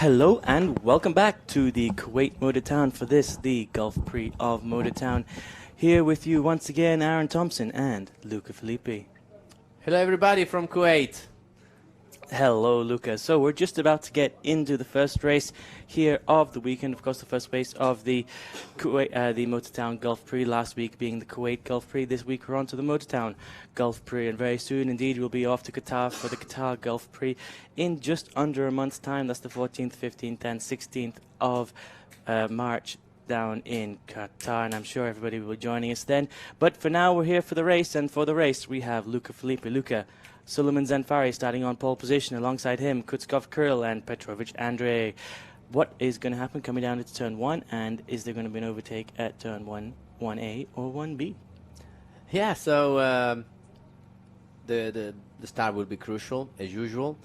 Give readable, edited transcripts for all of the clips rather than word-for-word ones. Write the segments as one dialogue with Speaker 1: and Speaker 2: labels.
Speaker 1: Hello and welcome back to the Kuwait Motor Town for this, the Gulf Prix of Motor Town. Here with you once again, Aaron Thompson and Luca Filippi.
Speaker 2: Hello everybody from Kuwait.
Speaker 1: Hello, Luca. So we're just about to get into the first race here of the weekend. Of course, the first race of the Kuwait, the Motor Town Gulf Prix, last week being the Kuwait Gulf Prix. This week we're on to the Motor Town Gulf Prix, and very soon indeed we'll be off to Qatar for the Qatar Gulf Prix in just under a month's time. That's the 14th, 15th and 16th of March down in Qatar, and I'm sure everybody will be joining us then. But for now, we're here for the race, and for the race we have Luca Filippi. Luca, Suleiman Zanfari starting on pole position. Alongside him, Kutskov Kirill and Petrovic Andrei. What is going to happen coming down into turn 1, and is there going to be an overtake at turn 1, 1A or 1B?
Speaker 2: Yeah, so the start will be crucial as usual,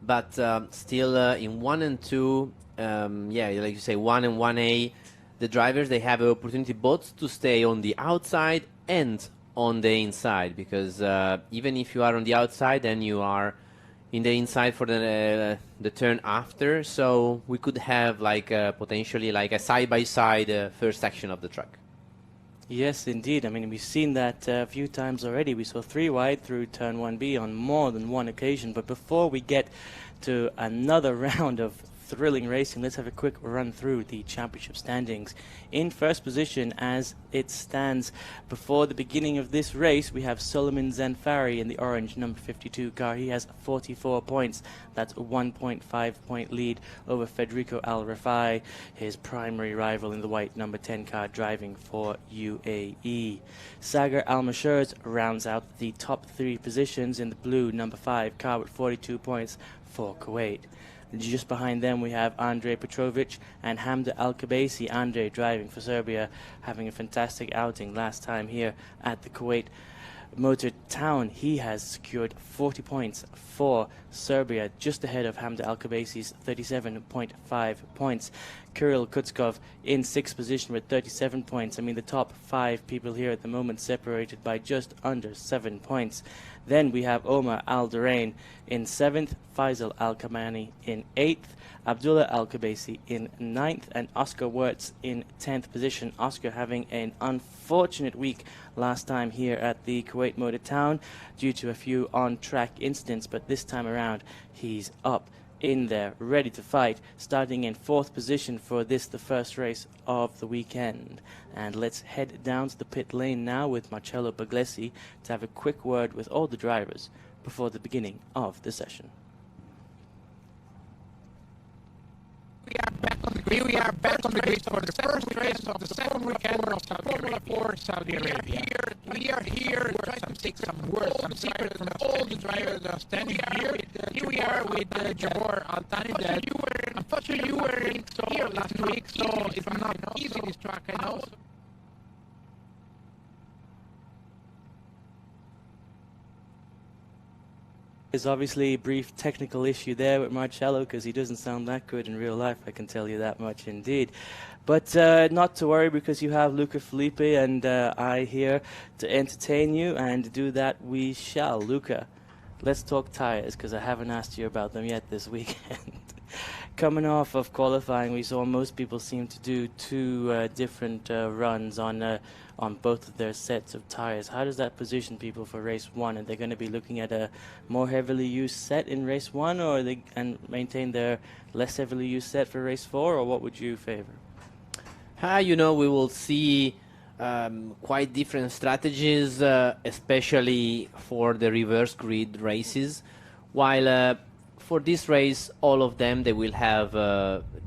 Speaker 2: but still in 1 and 2, yeah, like you say, 1 and 1A, the drivers, they have an opportunity both to stay on the outside and on the inside, because even if you are on the outside, then you are in the inside for the turn after. So we could have like potentially like a side-by-side first section of the track.
Speaker 1: Yes, indeed. I mean, we've seen that a few times already. We saw 3 wide through turn 1B on more than one occasion. But before we get to another round of thrilling racing, let's have a quick run through the championship standings. In first position, as it stands before the beginning of this race, we have Suleiman Zanfari in the orange number 52 car. He has 44 points. That's a 1.5 point lead over Federico Al Rafai, his primary rival in the white number 10 car driving for UAE. Sagar Al Mashers rounds out the top 3 positions in the blue number 5 car with 42 points for Kuwait. Just behind them we have Andrei Petrovic and Hamda Al-Kabaisi. Andrei driving for Serbia, having a fantastic outing last time here at the Kuwait Motor Town. He has secured 40 points for Serbia, just ahead of Hamda Al-Kabaisi's 37.5 points. Kirill Kutskov in 6th position with 37 points. I mean, the top 5 people here at the moment separated by just under 7 points. Then we have Omar Al-Durain in 7th, Faisal Al-Kamani in 8th, Abdullah Al-Kabaisi in 9th, and Oscar Wirtz in 10th position. Oscar having an unfortunate week last time here at the Kuwait Motor Town due to a few on-track incidents, but this time around he's up in there, ready to fight, starting in 4th position for this, the first race of the weekend. And let's head down to the pit lane now with Marcello Puglisi to have a quick word with all the drivers before the beginning of the session.
Speaker 3: We are back on the grid. We are back on the grid for the first race of the second weekend of Formula 4 Saudi Arabia. We are here. We're trying to take some words, some secrets from all the drivers that are standing here. Here we are with Jabor Altani. That unfortunately you were here last week, so it's not easy this track, I know.
Speaker 1: There's obviously a brief technical issue there with Marcello because he doesn't sound that good in real life, I can tell you that much indeed. But not to worry, because you have Luca Filippi and I here to entertain you, and do that we shall. Luca, let's talk tires, because I haven't asked you about them yet this weekend. Coming off of qualifying, we saw most people seem to do 2 different runs on both of their sets of tires. How does that position people for race 1? Are they going to be looking at a more heavily used set in race 1, or are they and maintain their less heavily used set for race 4, or what would you favor?
Speaker 2: You know, we will see quite different strategies, especially for the reverse grid races. While for this race, all of them, they will have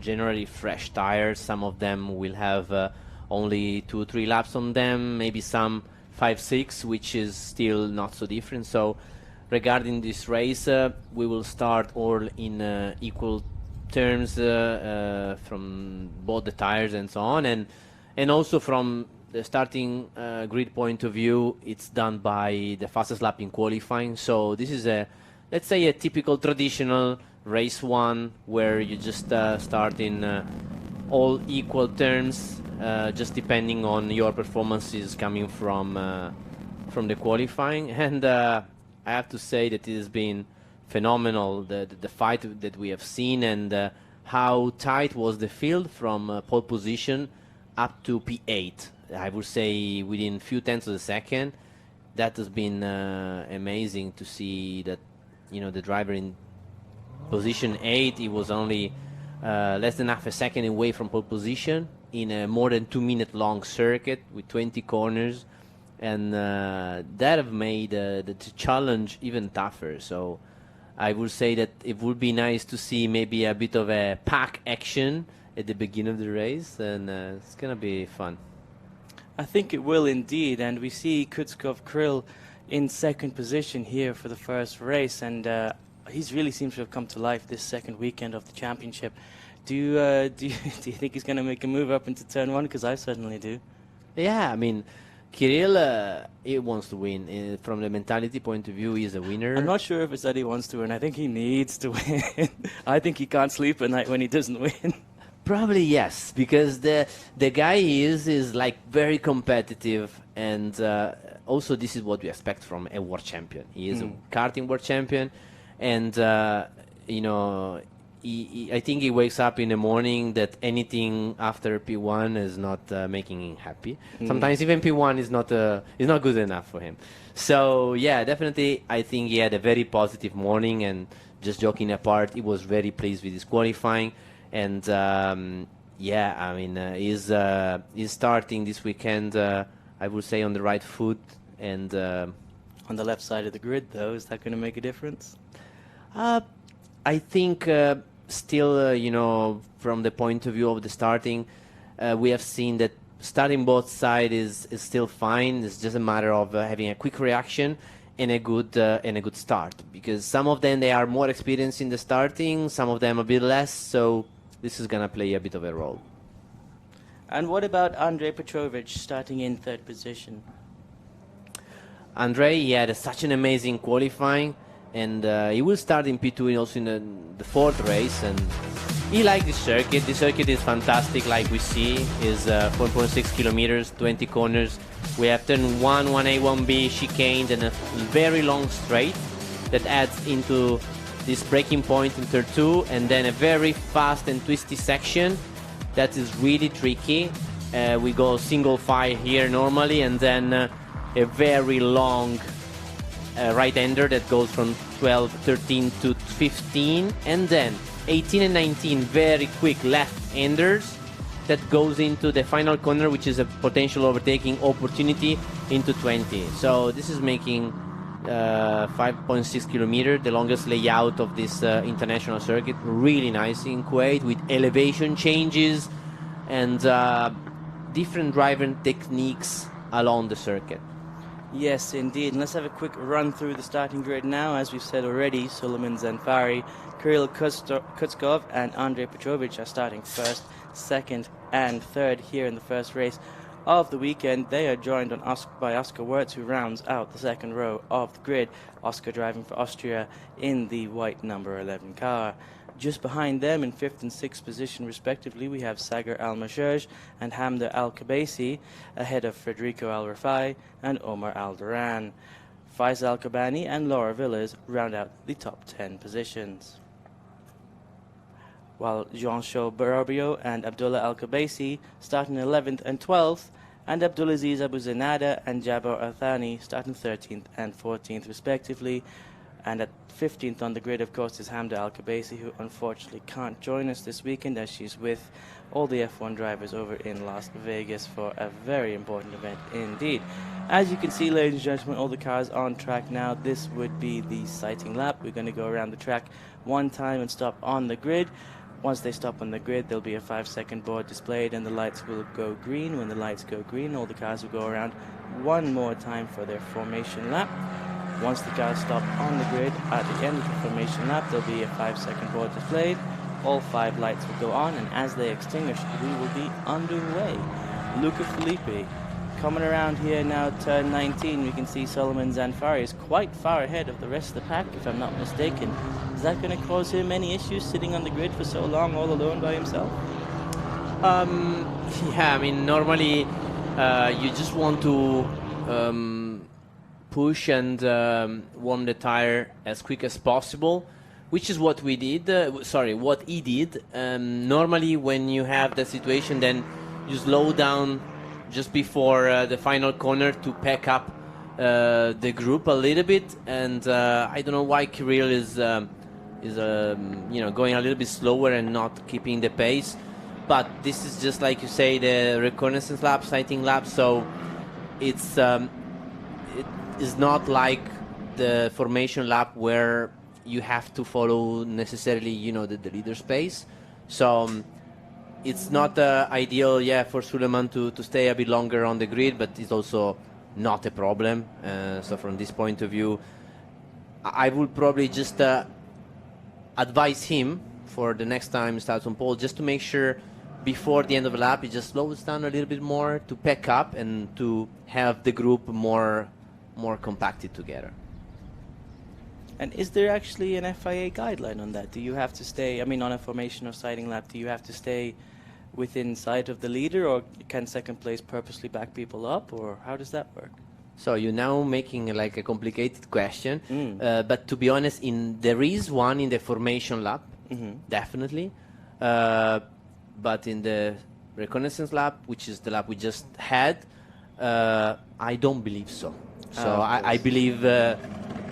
Speaker 2: generally fresh tires. Some of them will have only 2-3 laps on them, maybe some 5-6, which is still not so different. So regarding this race, we will start all in equal terms from both the tires and so on, and also from the starting grid point of view, it's done by the fastest lap in qualifying. So this is a, let's say, a typical traditional race 1 where you just start in all equal terms, just depending on your performances coming from the qualifying. And I have to say that it has been phenomenal, the fight that we have seen, and how tight was the field from pole position up to P8. I would say within few tenths of a second. That has been amazing to see that, you know, the driver in position 8, he was only less than half a second away from pole position in a more than 2-minute long circuit with 20 corners, and that have made the challenge even tougher. So I would say that it would be nice to see maybe a bit of a pack action at the beginning of the race, and it's gonna be fun.
Speaker 1: I think it will indeed, and we see Kutskov Krill in second position here for the first race, and he's really seems to have come to life this second weekend of the championship. Do you do you think he's going to make a move up into turn 1? Because I certainly do.
Speaker 2: Yeah, I mean, Kirill, he wants to win. From the mentality point of view, he's a winner.
Speaker 1: I'm not sure if it's that he wants to win. I think he needs to win. I think he can't sleep at night when he doesn't win.
Speaker 2: Probably yes, because the guy is like very competitive, and also this is what we expect from a world champion. He is a karting world champion, and you know, I think he wakes up in the morning that anything after P1 is not making him happy. Sometimes even P1 is not good enough for him. So yeah, definitely, I think he had a very positive morning, and just joking apart, he was very pleased with his qualifying. And yeah, I mean, he's starting this weekend, I would say, on the right foot. And
Speaker 1: on the left side of the grid, though, is that going to make a difference?
Speaker 2: I think still, you know, from the point of view of the starting, we have seen that starting both sides is still fine. It's just a matter of having a quick reaction and a good start. Because some of them, they are more experienced in the starting, some of them a bit less. So this is going to play a bit of a role.
Speaker 1: And what about Andrei Petrovic starting in third position?
Speaker 2: Andrei, he had such an amazing qualifying, and he will start in P2 also in the fourth race. And he liked the circuit. The circuit is fantastic, like we see, is 4.6 kilometers, 20 corners. We have turn 1, 1A, 1B, chicane, and a very long straight that adds into this braking point in turn 2, and then a very fast and twisty section that is really tricky. We go single file here normally, and then a very long right-hander that goes from 12, 13 to 15, and then 18 and 19 very quick left-handers that goes into the final corner, which is a potential overtaking opportunity into 20. So this is making 5.6 kilometers, the longest layout of this international circuit. Really nice in Kuwait, with elevation changes and different driving techniques along the circuit.
Speaker 1: Yes, indeed. And let's have a quick run through the starting grid now. As we've said already, Suleiman Zanfari, Kirill Kutskov and Andrei Petrovic are starting first, second and third here in the first race of the weekend. They are joined by Oscar Wirtz, who rounds out the second row of the grid. Oscar driving for Austria in the white number 11 car. Just behind them in 5th and 6th position respectively, we have Sagar Al-Mashaj and Hamda Al-Kabaisi, ahead of Federico Al-Rafai and Omar Al-Duran. Faiz Al-Kabani and Laura Villas round out the top 10 positions, while Jean-Charles Barabio and Abdullah Al-Kabaisi start in 11th and 12th, and Abdulaziz Abu Zanada and Jabbar Al-Thani start in 13th and 14th respectively. And at 15th on the grid, of course, is Hamda Al-Kabaisi, who unfortunately can't join us this weekend as she's with all the F1 drivers over in Las Vegas for a very important event indeed. As you can see, ladies and gentlemen, all the cars on track now. This would be the sighting lap. We're going to go around the track one time and stop on the grid. Once they stop on the grid, there'll be a 5-second board displayed and the lights will go green. When the lights go green, all the cars will go around one more time for their formation lap. Once the cars stop on the grid, at the end of the formation lap, there'll be a 5-second board displayed. All 5 lights will go on, and as they extinguish, we will be underway. Luca Filippi coming around here now, turn 19. We can see Solomon Zanfari is quite far ahead of the rest of the pack, if I'm not mistaken. Is that going to cause him any issues sitting on the grid for so long, all alone by himself?
Speaker 2: Yeah, I mean, normally you just want to push and warm the tire as quick as possible, which is what we did. What he did. Normally, when you have the situation, then you slow down just before the final corner to pack up the group a little bit. And I don't know why Kirill is going a little bit slower and not keeping the pace. But this is just like you say, the reconnaissance lap, sighting lap. So it is not like the formation lap where you have to follow necessarily, the leader's pace. So it's not ideal, for Suleiman to stay a bit longer on the grid, but it's also not a problem. So from this point of view, I would probably just advise him for the next time he starts on pole, just to make sure before the end of the lap he just slows down a little bit more to pack up and to have the group more compacted together.
Speaker 1: And is there actually an FIA guideline on that? Do you have to stay, on a formation or sighting lap, do you have to stay within sight of the leader, or can second place purposely back people up, or how does that work?
Speaker 2: So you're now making like a complicated question, but to be honest, there is one in the formation lap, definitely, but in the reconnaissance lap, which is the lap we just had, I don't believe so. So I believe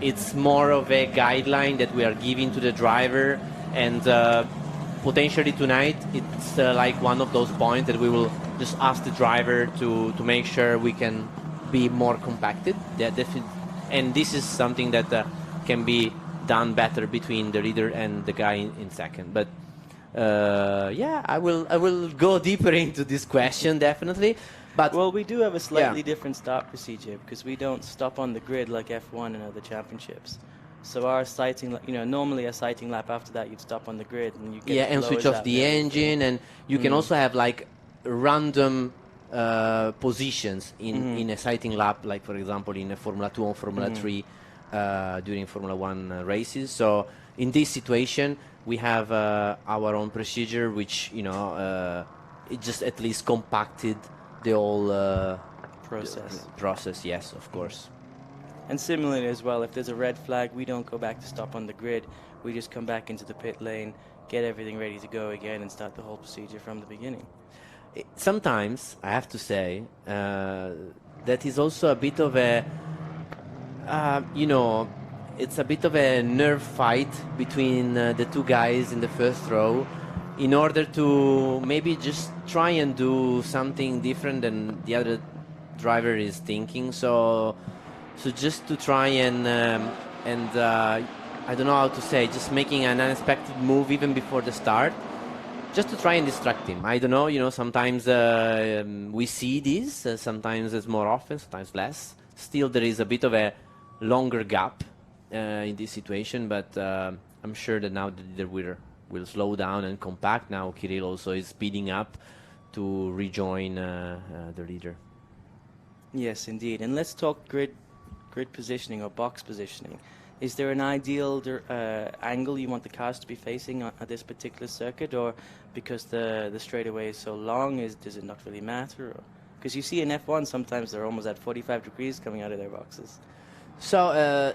Speaker 2: it's more of a guideline that we are giving to the driver, and potentially tonight it's like one of those points that we will just ask the driver to make sure we can be more compacted. And this is something that can be done better between the leader and the guy in second. But I will go deeper into this question, definitely. But
Speaker 1: well, we do have a slightly different start procedure, because we don't stop on the grid like F1 and other championships. So our sighting, normally a sighting lap after that, you'd stop on the grid and you get
Speaker 2: and switch off the engine, and you can also have like random positions in a sighting lap, like for example in a Formula 2 or Formula 3 during Formula 1 races. So in this situation, we have our own procedure, which it just at least compacted the whole process. Yes, of course.
Speaker 1: And similarly as well, if there's a red flag, we don't go back to stop on the grid. We just come back into the pit lane, get everything ready to go again, and start the whole procedure from the beginning.
Speaker 2: Sometimes, I have to say, that is also a bit of a, it's a bit of a nerve fight between the two guys in the first row, in order to maybe just try and do something different than the other driver is thinking. So just to try and I don't know how to say, just making an unexpected move even before the start, just to try and distract him. I don't know, sometimes we see this, sometimes it's more often, sometimes less. Still, there is a bit of a longer gap in this situation, but I'm sure that now the leader will slow down and compact. Now Kirill also is speeding up to rejoin the leader.
Speaker 1: Yes, indeed. And let's talk grid positioning or box positioning. Is there an ideal angle you want the cars to be facing at this particular circuit, or because the straightaway is so long, does it not really matter? Because you see in F1 sometimes they're almost at 45 degrees coming out of their boxes.
Speaker 2: So,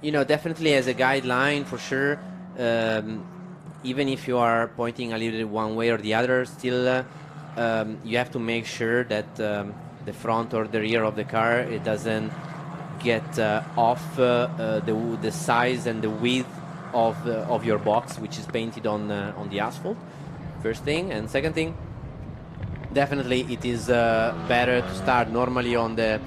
Speaker 2: definitely as a guideline for sure, even if you are pointing a little bit one way or the other, still you have to make sure that the front or the rear of the car, it doesn't get off the size and the width of your box, which is painted on the asphalt. First thing, and second thing, definitely it is better to start normally on the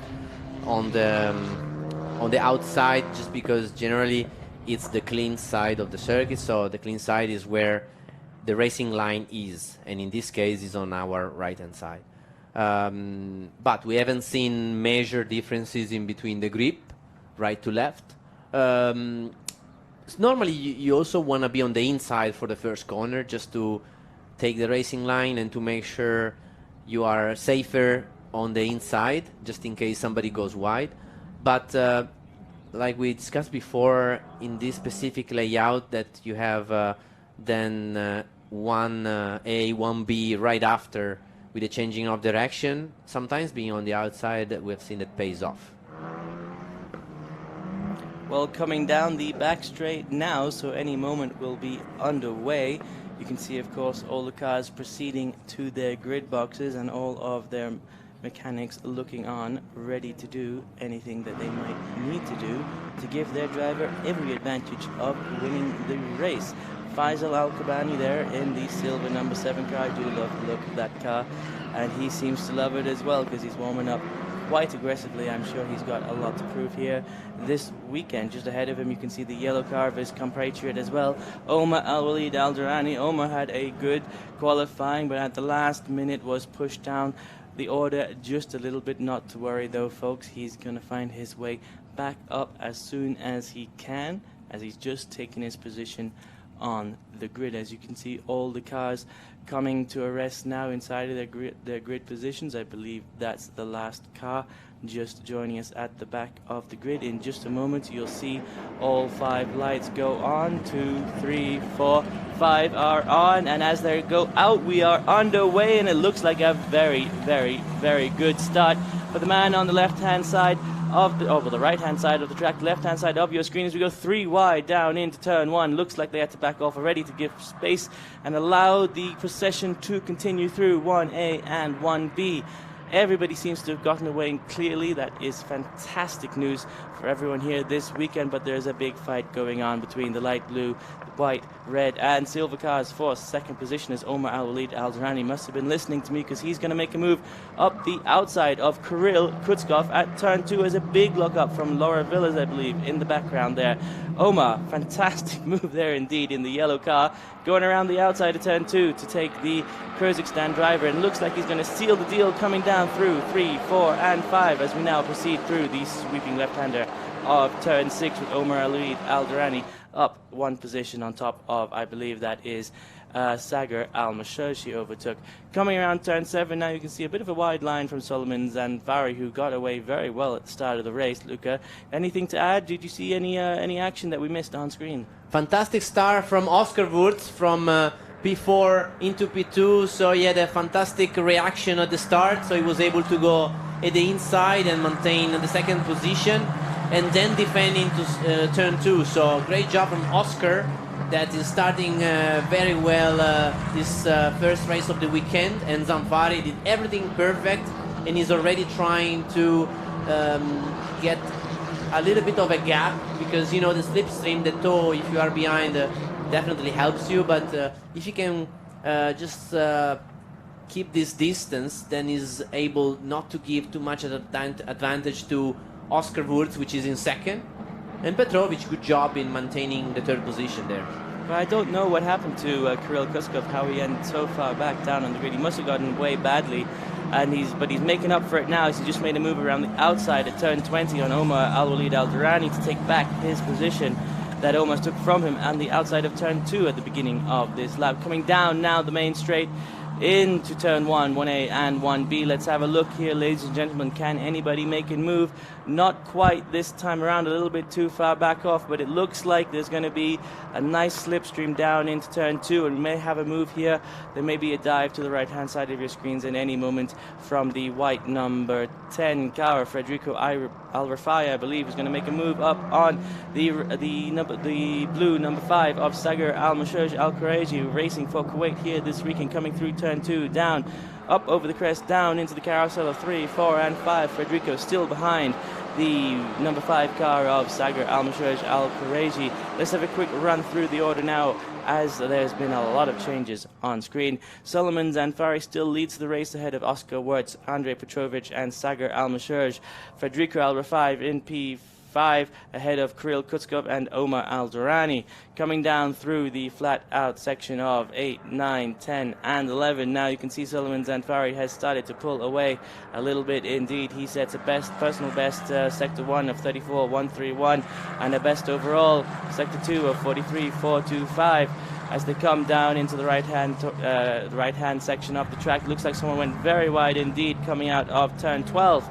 Speaker 2: outside, just because generally it's the clean side of the circuit. So the clean side is where the racing line is, and in this case is on our right hand side. But we haven't seen major differences in between the grip, right to left. Normally you also want to be on the inside for the first corner, just to take the racing line and to make sure you are safer on the inside, just in case somebody goes wide. But like we discussed before, in this specific layout that you have then 1A, 1B right after, with the changing of direction, sometimes being on the outside, we've seen it pays off.
Speaker 1: Well, coming down the back straight now, so any moment will be underway. You can see, of course, all the cars proceeding to their grid boxes and all of their mechanics looking on, ready to do anything that they might need to do to give their driver every advantage of winning the race. Faisal Al-Kabani there in the silver number 7 car. I do love the look of that car, and he seems to love it as well because he's warming up quite aggressively. I'm sure he's got a lot to prove here this weekend. Just ahead of him you can see the yellow car of his compatriot as well, Omar Al-Walid Al-Durrani. Omar had a good qualifying, but at the last minute was pushed down the order just a little bit. Not to worry though, folks, he's going to find his way back up as soon as he can, as he's just taken his position on the grid. As you can see, all the cars coming to a rest now inside of their grid positions. I believe that's the last car just joining us at the back of the grid. In just a moment you'll see all 5 lights go on. 2, 3, 4, 5 are on, and as they go out we are underway, and it looks like a very, very, very good start for the man on the left hand side of the right hand side of the track, left hand side of your screen, as we go 3 wide down into turn 1. Looks like they had to back off already to give space and allow the procession to continue through 1A and 1B. Everybody seems to have gotten away clearly. That is fantastic news for everyone here this weekend, but there's a big fight going on between the light blue, white, red and silver cars for second position, as Omar Al-Walid Al-Durrani must have been listening to me, because he's going to make a move up the outside of Kirill Kutskov at turn 2 as a big lock up from Laura Villas, I believe, in the background there. Omar, fantastic move there indeed in the yellow car, going around the outside of turn 2 to take the Kyrgyzstan driver, and looks like he's going to seal the deal coming down through 3, 4 and 5 as we now proceed through the sweeping left-hander of turn 6 with Omar Al-Walid Al-Durrani up 1 position on top of, I believe that is Sagar Al-Mashar she overtook. Coming around turn 7 now, you can see a bit of a wide line from Solomon Zanfari, who got away very well at the start of the race. Luca, anything to add? Did you see any action that we missed on screen?
Speaker 2: Fantastic start from Oscar Wurz from P4 into P2, so he had a fantastic reaction at the start, so he was able to go at the inside and maintain the second position and then defend into turn 2. So great job from Oscar, that is starting very well this first race of the weekend, and Zanfari did everything perfect and is already trying to get a little bit of a gap, because you know the slipstream, the toe, if you are behind, definitely helps you, but if you can just keep this distance, then is able not to give too much advantage to Oscar Wurz, which is in second, and Petrovic, good job in maintaining the third position there.
Speaker 1: But I don't know what happened to Kirill Kuskov, how he ended so far back down on the grid. He must have gotten away badly, and he's making up for it now. He just made a move around the outside at turn 20 on Omar Al-Walid Al-Durrani to take back his position that almost took from him on the outside of turn 2 at the beginning of this lap. Coming down now the main straight into turn 1, 1A and 1B. Let's have a look here, ladies and gentlemen. Can anybody make a move? Not quite this time around, a little bit too far back off, but it looks like there's going to be a nice slipstream down into turn 2, and we may have a move here. There may be a dive to the right hand side of your screens in any moment from the white number 10 car. Federico Al-Rafai, I believe, is going to make a move up on the blue number 5 of Sagar Al-Mashaj Al-Kuraji, racing for Kuwait here this weekend, coming through turn 2, down, up over the crest, down into the carousel of 3, 4 and 5. Federico still behind the number 5 car of Sagar Al-Mashaj Al-Kuraji. Let's have a quick run through the order now, as there's been a lot of changes on screen. Solomon Zanfari still leads the race ahead of Oscar Wurz, Andrei Petrovic and Sagar Al-Mashaj. Federico Al-Rafai in P5 ahead of Kirill Kutskov and Omar Al-Durrani. Coming down through the flat out section of 8, 9, 10 and 11. Now you can see Solomon Zanfari has started to pull away a little bit indeed. He sets a personal best sector 1 of 34.131 and a best overall sector 2 of 43.425. As they come down into the right hand section of the track. Looks like someone went very wide indeed coming out of turn 12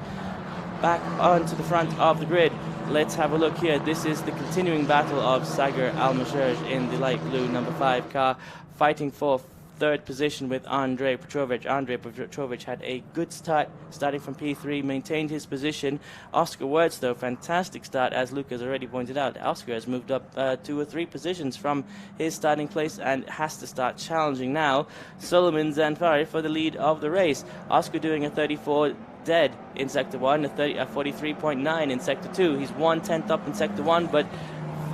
Speaker 1: back onto the front of the grid. Let's have a look here. This is the continuing battle of Sagar Al-Mashaj in the light blue number 5 car, fighting for third position with Andrei Petrovic. Andrei Petrovic had a good start, starting from P3, maintained his position. Oscar Wirtz, though, fantastic start, as Luke has already pointed out. Oscar has moved up 2 or 3 positions from his starting place and has to start challenging now Solomon Zanfari for the lead of the race. Oscar doing a 34 dead in Sector 1, a 43.9 in Sector 2. He's 1/10 up in Sector 1, but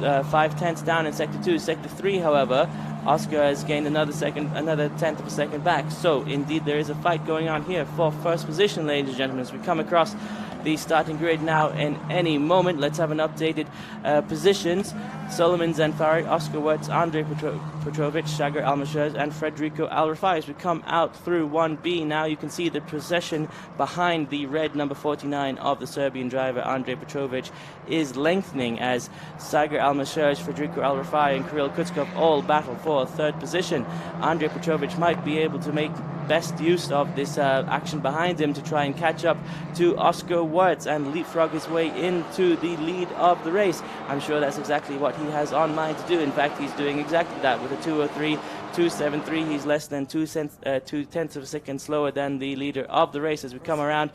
Speaker 1: 5/10 down in Sector 2. Sector 3, however, Oscar has gained another 10th of a second back. So, indeed, there is a fight going on here for first position, ladies and gentlemen, as we come across the starting grid now in any moment. Let's have an updated positions. Solomon Zanfari, Oscar Wirtz, Andrei Petrovic, Sagar Almashaz, and Federico Al-Rafai. As we come out through 1B now, you can see the procession behind the red number 49 of the Serbian driver, Andrei Petrovic, is lengthening as Sagar Almashaz, Federico Al-Rafai, and Kirill Kutskov all battle for third position. Andrei Petrovic might be able to make best use of this action behind him to try and catch up to Oscar Wirtz and leapfrog his way into the lead of the race. I'm sure that's exactly what he has on mind to do. In fact, he's doing exactly that with a 2:03, 2:73. He's less than 2/10 of a second slower than the leader of the race as we come around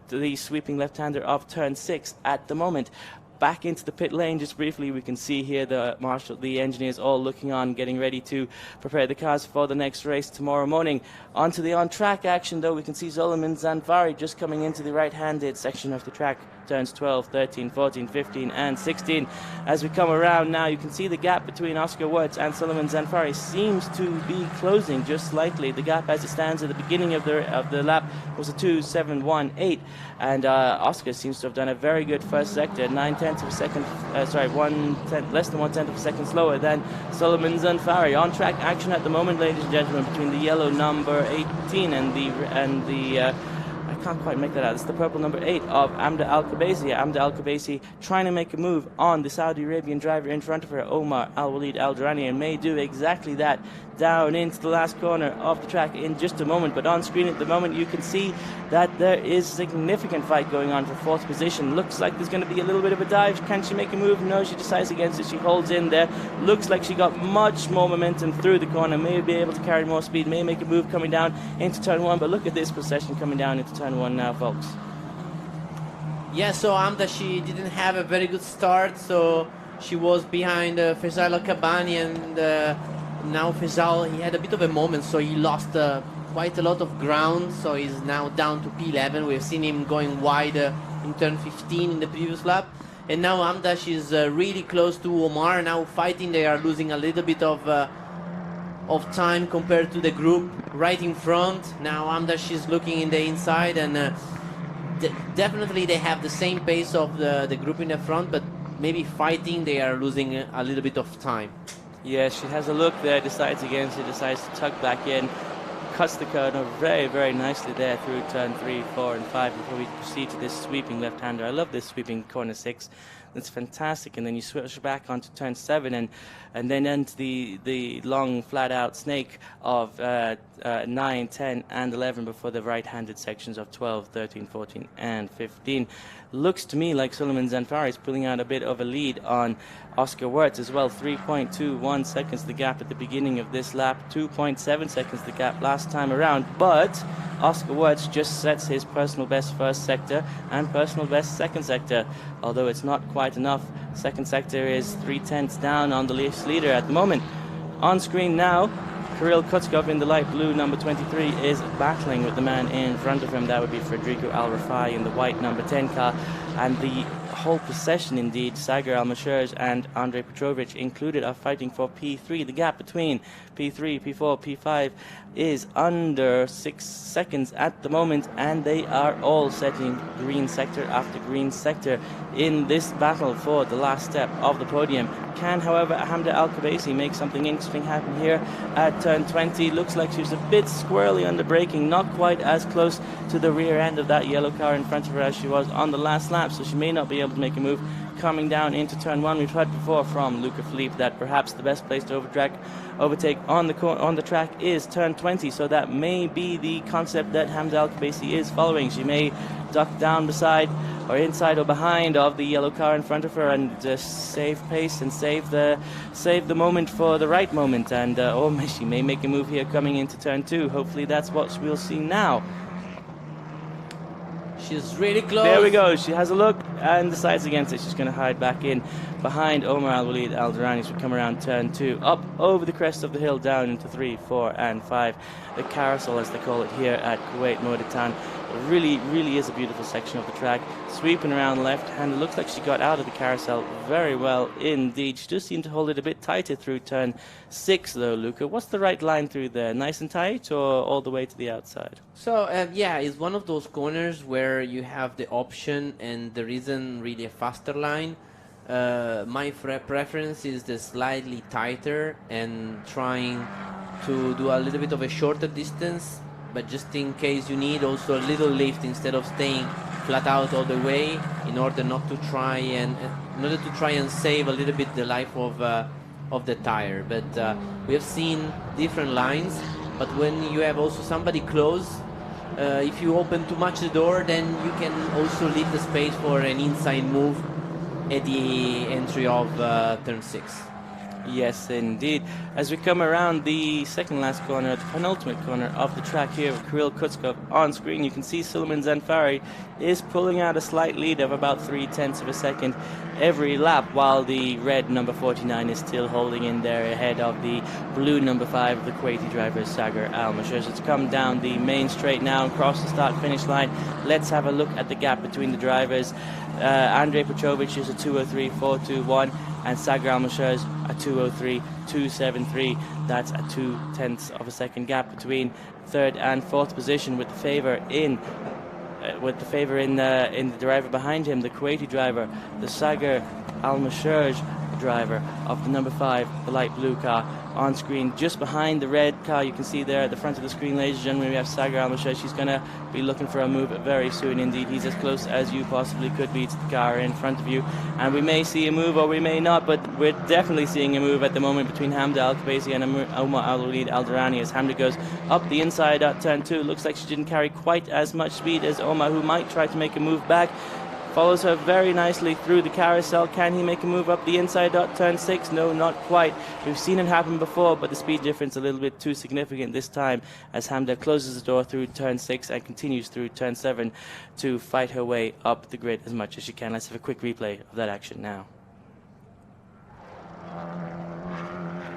Speaker 1: to the sweeping left-hander of turn 6 at the moment. Back into the pit lane just briefly, we can see here the engineers all looking on, getting ready to prepare the cars for the next race tomorrow morning. Onto the on-track action, though, we can see Solomon Zanfari just coming into the right-handed section of the track, turns 12, 13, 14, 15, and 16. As we come around now, you can see the gap between Oscar Wirtz and Solomon Zanfari seems to be closing just slightly. The gap as it stands at the beginning of the lap was a 2:7.18, and Oscar seems to have done a very good first sector, 9/10 of a second, less than 1/10 of a second slower than Solomon Zanfari. On-track action at the moment, ladies and gentlemen, between the yellow number 18 and the I can't quite make that out. It's the purple number 8 of Amda Al-Khabaisi. Amda Al-Khabaisi trying to make a move on the Saudi Arabian driver in front of her, Omar Al-Walid Al-Durrani, and may do exactly that down into the last corner of the track in just a moment. But on screen at the moment, you can see that there is significant fight going on for fourth position. Looks like there's going to be a little bit of a dive. Can she make a move? No, she decides against it. She holds in there. Looks like she got much more momentum through the corner. May be able to carry more speed. May make a move coming down into turn 1. But look at this procession coming down into turn 1 now, folks.
Speaker 2: Yeah, so Amda, she didn't have a very good start, so she was behind Faisal Al-Kabani, and now Faisal, he had a bit of a moment, so he lost quite a lot of ground, so he's now down to P11. We've seen him going wide in turn 15 in the previous lap, and now Amda, she's really close to Omar, now fighting. They are losing a little bit of time compared to the group right in front. Now Amda, she's looking in the inside, and definitely they have the same pace of the group in the front, but maybe fighting, they are losing a little bit of time.
Speaker 1: Yes, she has a look there, decides against it, decides to tuck back in, cuts the corner very, very nicely there through turn 3, 4, and 5 before we proceed to this sweeping left-hander. I love this sweeping corner 6. That's fantastic. And then you switch back onto turn 7 and then into the long flat-out snake of 9, 10, and 11 before the right-handed sections of 12, 13, 14, and 15. Looks to me like Solomon Zanfari is pulling out a bit of a lead on Oscar Wirtz as well. 3.21 seconds the gap at the beginning of this lap, 2.7 seconds the gap last time around. But Oscar Wirtz just sets his personal best first sector and personal best second sector, although it's not quite enough. Second sector is 3/10 down on the race leader at the moment. On screen now, Kirill Kutskov in the light blue number 23 is battling with the man in front of him. That would be Federico Al-Rafai in the white number 10 car. And the whole procession, indeed, Sagar Almashaz and Andrei Petrovic included, are fighting for P3. The gap between P3, P4, P5 is under 6 seconds at the moment, and they are all setting green sector after green sector in this battle for the last step of the podium. Can, however, Hamda Al-Khabaisi make something interesting happen here at turn 20? Looks like she was a bit squirrely under braking, not quite as close to the rear end of that yellow car in front of her as she was on the last lap, so she may not be able to make a move coming down into turn 1. We've heard before from Luca Philippe that perhaps the best place to overtake on the track is turn 20, so that may be the concept that Hamda Al-Khabaisi is following. She may duck down beside or inside or behind of the yellow car in front of her, and just save pace and save the moment for the right moment. And she may make a move here coming into turn 2. Hopefully that's what we'll see now.
Speaker 2: She's really close.
Speaker 1: There we go. She has a look and decides against it. She's going to hide back in behind Omar Al-Walid Al-Durrani as we come around turn 2, up over the crest of the hill, down into 3, 4 and 5. The carousel, as they call it here at Kuwait Motor Town. It really is a beautiful section of the track. Sweeping around left hand. It looks like she got out of the carousel very well indeed. She does seem to hold it a bit tighter through turn 6 though, Luca. What's the right line through there? Nice and tight, or all the way to the outside?
Speaker 2: So yeah, it's one of those corners where you have the option and there isn't really a faster line. My preference is the slightly tighter and trying to do a little bit of a shorter distance, but just in case you need also a little lift instead of staying flat out all the way, in order not to try and save a little bit the life of the tire. But we have seen different lines, but when you have also somebody close, if you open too much the door, then you can also leave the space for an inside move at the entry of turn 6.
Speaker 1: Yes, indeed. As we come around the second last corner, the penultimate corner of the track here with Kirill Kutskov on screen, you can see Suleiman Zanfari is pulling out a slight lead of about 0.3 of a second every lap, while the red number 49 is still holding in there ahead of the blue number 5 of the Kuwaiti driver Sagar Al-Mashaj. It's come down the main straight now and cross the start-finish line. Let's have a look at the gap between the drivers. Andrei Petrovic is a 2:03.421 and Sagar Al-Mashaj a 2:03.273. That's a 0.2 of a second gap between third and fourth position, with the favor in the driver behind him, the Kuwaiti driver, the Sagar Al-Mashaj driver of the number 5, the light blue car. On screen, just behind the red car, you can see there at the front of the screen, ladies and gentlemen, we have Sagar Al-Mashaj. She's going to be looking for a move very soon indeed. He's as close as you possibly could be to the car in front of you, and we may see a move or we may not, but we're definitely seeing a move at the moment between Hamda Al-Kabaisi and Omar Al-Walid Al-Durrani as Hamda goes up the inside at turn 2. Looks like she didn't carry quite as much speed as Omar, who might try to make a move back. Follows her very nicely through the carousel. Can he make a move up the inside dot turn 6? No, not quite. We've seen it happen before, but the speed difference a little bit too significant this time as Hamda closes the door through turn 6 and continues through turn 7 to fight her way up the grid as much as she can. Let's have a quick replay of that action now.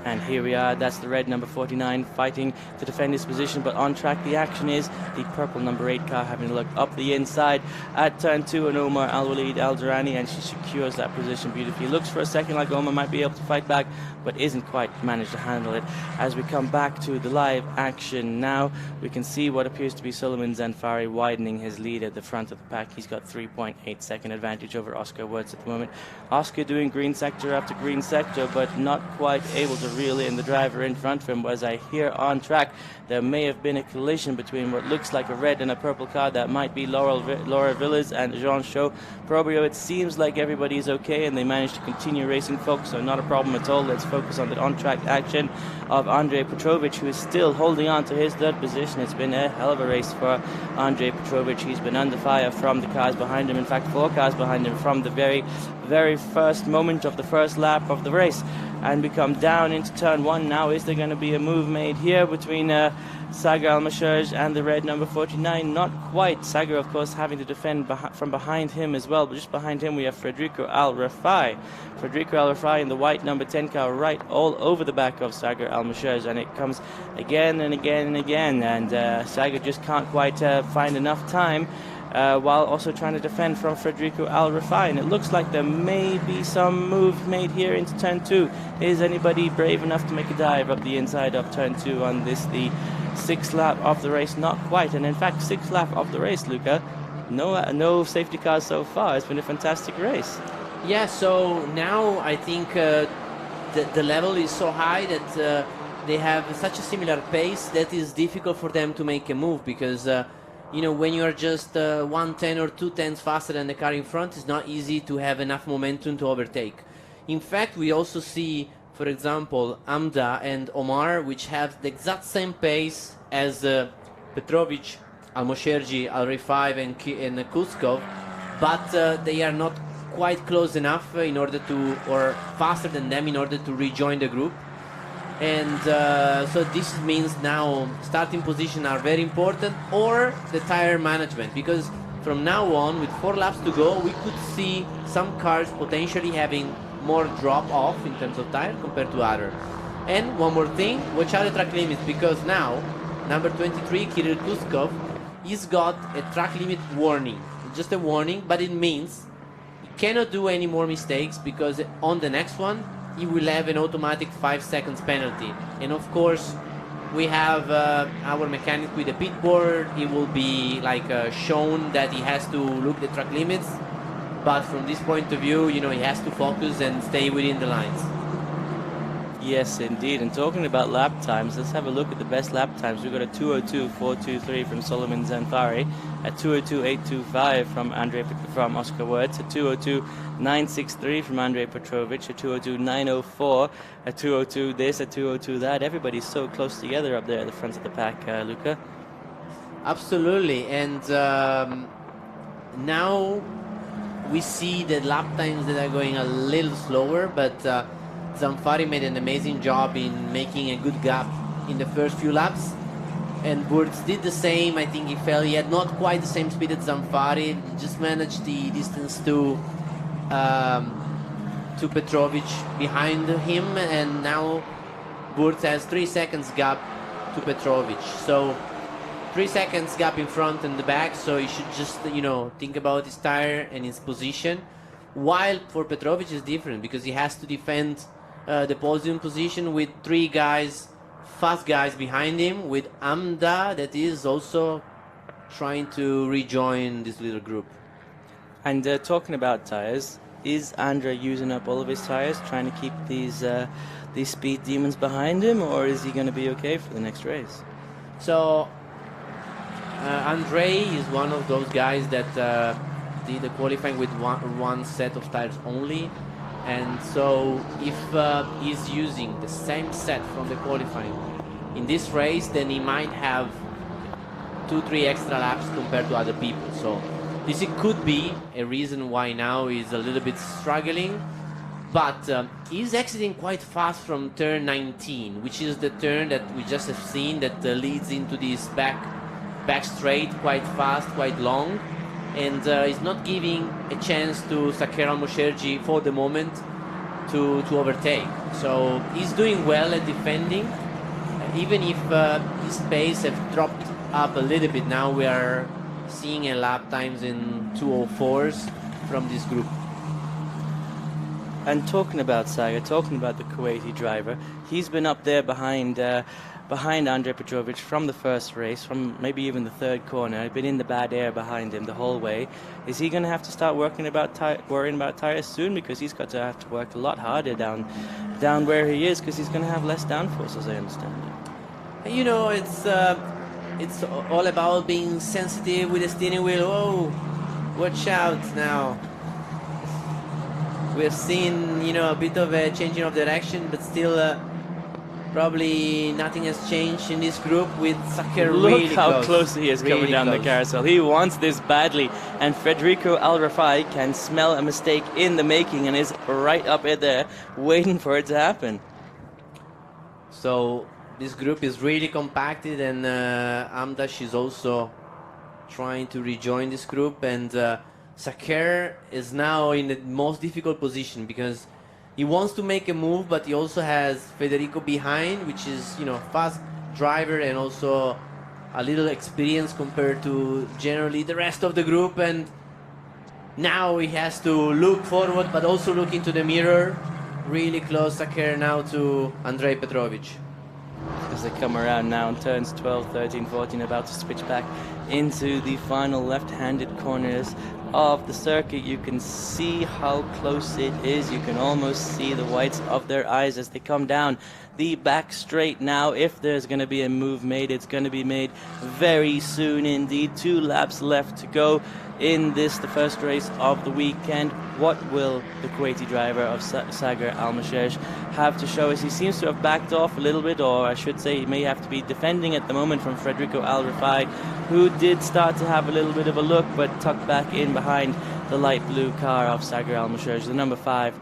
Speaker 1: And here we are, that's the red number 49 fighting to defend his position, but on track the action is the purple number 8 car having a look up the inside at turn 2 and Omar Al-Walid Al-Durrani, and she secures that position beautifully. Looks for a second like Omar might be able to fight back, but isn't quite managed to handle it. As we come back to the live action now, we can see what appears to be Suleiman Zanfari widening his lead at the front of the pack. He's got 3.8 second advantage over Oscar Woods at the moment. Oscar doing green sector after green sector, but not quite able to reel in the driver in front of him. As I hear on track, there may have been a collision between what looks like a red and a purple car. That might be Laura Villas and Jean Chau Probrio. It seems like everybody's okay and they managed to continue racing, folks, so not a problem at all. Let's focus on the on-track action of Andrei Petrovic, who is still holding on to his third position. It's been a hell of a race for Andrei Petrovic. He's been under fire from the cars behind him, in fact 4 cars behind him from the very first moment of the first lap of the race. And we come down into turn 1 now. Is there going to be a move made here between Sagar Al-Mashaj and the red number 49? Not quite. Sagar, of course, having to defend from behind him as well, but just behind him we have Federico Al-Rafai. Federico Al-Rafai in the white number 10 car right all over the back of Sagar Al-Mashaj, and it comes again and again and again, and Sagar just can't quite find enough time while also trying to defend from Federico Al-Rafai. And it looks like there may be some move made here into turn 2. Is anybody brave enough to make a dive up the inside of turn 2 on this, the 6th lap of the race? Not quite. And in fact, 6th lap of the race, Luca, no safety cars so far. It's been a fantastic race.
Speaker 2: Yeah, so now I think the level is so high that they have such a similar pace that it's difficult for them to make a move, because you know, when you are just 1/10 or 2/10 faster than the car in front, it's not easy to have enough momentum to overtake. In fact, we also see, for example, Hamda and Omar, which have the exact same pace as Petrovic, Al-Mosherji, Al-Rifai and Kuskov, but they are not quite close enough in order to, or faster than them in order to rejoin the group. And so this means now starting position are very important, or the tire management, because from now on with 4 laps to go we could see some cars potentially having more drop off in terms of tire compared to other. And one more thing, watch out the track limits, because now number 23 Kirill Kuskov, he's got a track limit warning, just a warning, but it means he cannot do any more mistakes, because on the next one he will have an automatic 5 seconds penalty. And of course we have our mechanic with the pit board. He will be like shown that he has to look the track limits, but from this point of view, you know, he has to focus and stay within the lines.
Speaker 1: Yes, indeed. And talking about lap times, let's have a look at the best lap times. We've got a 2:02.423 from Solomon Zanfari, a 2:02.825 from Oscar Wirtz, a 2:02.963 from Andrei Petrovic, a 2:02.904, a 2:02 this, a 2:02 that. Everybody's so close together up there at the front of the pack, Luca.
Speaker 2: Absolutely. And now we see the lap times that are going a little slower, but Zanfari made an amazing job in making a good gap in the first few laps, and Wirtz did the same. I think he felt he had not quite the same speed as Zanfari, just managed the distance to Petrovic behind him, and now Wirtz has 3 seconds gap to Petrovic. So 3 seconds gap in front and the back, so he should just, you know, think about his tire and his position. While for Petrovic is different, because he has to defend the podium position with 3 guys, fast guys behind him, with Amda that is also trying to rejoin this little group.
Speaker 1: And talking about tires, is Andrei using up all of his tires, trying to keep these speed demons behind him, or is he going to be okay for the next race?
Speaker 2: So Andrei is one of those guys that did the qualifying with one set of tires only, and so if he's using the same set from the qualifying in this race, then he might have 2-3 extra laps compared to other people. So this could be a reason why now he's a little bit struggling, but he's exiting quite fast from turn 19, which is the turn that we just have seen that leads into this back straight, quite fast, quite long, and is not giving a chance to Saker Al-Mosherji for the moment to overtake. So he's doing well at defending, even if his pace has dropped up a little bit. Now we are seeing a lap times in 2:04s from this group.
Speaker 1: And talking about Saga, talking about the Kuwaiti driver, he's been up there behind Andrei Petrovic from the first race, from maybe even the third corner. He's been in the bad air behind him the whole way. Is he going to have to start worrying about tires soon? Because he's got to have to work a lot harder down where he is, because he's going to have less downforce, as I understand it.
Speaker 2: You know, it's all about being sensitive with the steering wheel. Oh, watch out now. We've seen, you know, a bit of a changing of direction, but still probably nothing has changed in this group with Saker really
Speaker 1: Look how close he is coming down the carousel. He wants this badly, and Federico Al-Rafai can smell a mistake in the making and is right up there waiting for it to happen.
Speaker 2: So this group is really compacted, and Amdash is also trying to rejoin this group, and Saker is now in the most difficult position because he wants to make a move, but he also has Federico behind, which is, you know, fast driver and also a little experience compared to generally the rest of the group. And now he has to look forward, but also look into the mirror. Really close, Saker, now to Andrei Petrovic.
Speaker 1: As they come around now in turns 12, 13, 14, about to switch back into the final left-handed corners of the circuit. You can see how close it is. You can almost see the whites of their eyes as they come down the back straight. Now, if there's going to be a move made, it's going to be made very soon indeed. 2 laps left to go in this, the first race of the weekend. What will the Kuwaiti driver of Sagar Al-Mosherj have to show us? He seems to have backed off a little bit, or I should say he may have to be defending at the moment from Federico Al-Rafai, who did start to have a little bit of a look, but tucked back in behind the light blue car of Sagar Al-Mashaj, the number 5.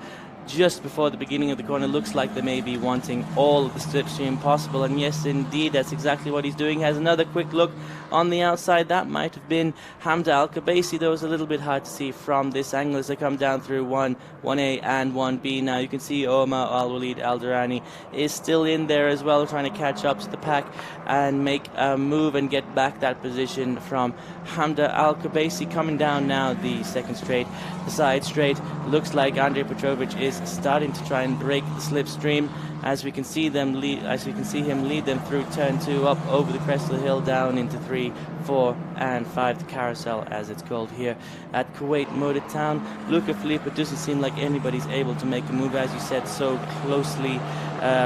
Speaker 1: Just before the beginning of the corner, looks like they may be wanting all of the slipstream possible, and yes indeed, that's exactly what he's doing. Has another quick look on the outside. That might have been Hamda Al-Kabaisi, though it's a little bit hard to see from this angle as they come down through 1A and 1B. Now you can see Omar Al-Walid Al-Durrani is still in there as well, trying to catch up to the pack and make a move and get back that position from Hamda Al-Kabaisi. Coming down now the second straight, the side straight. Looks like Andrei Petrovic is starting to try and break the slipstream, as we can see him lead them through turn 2, up over the crest of the hill, down into 3, 4 and 5, the carousel as it's called here at Kuwait Motor Town. Luca Filippo doesn't seem like anybody's able to make a move, as you said, so closely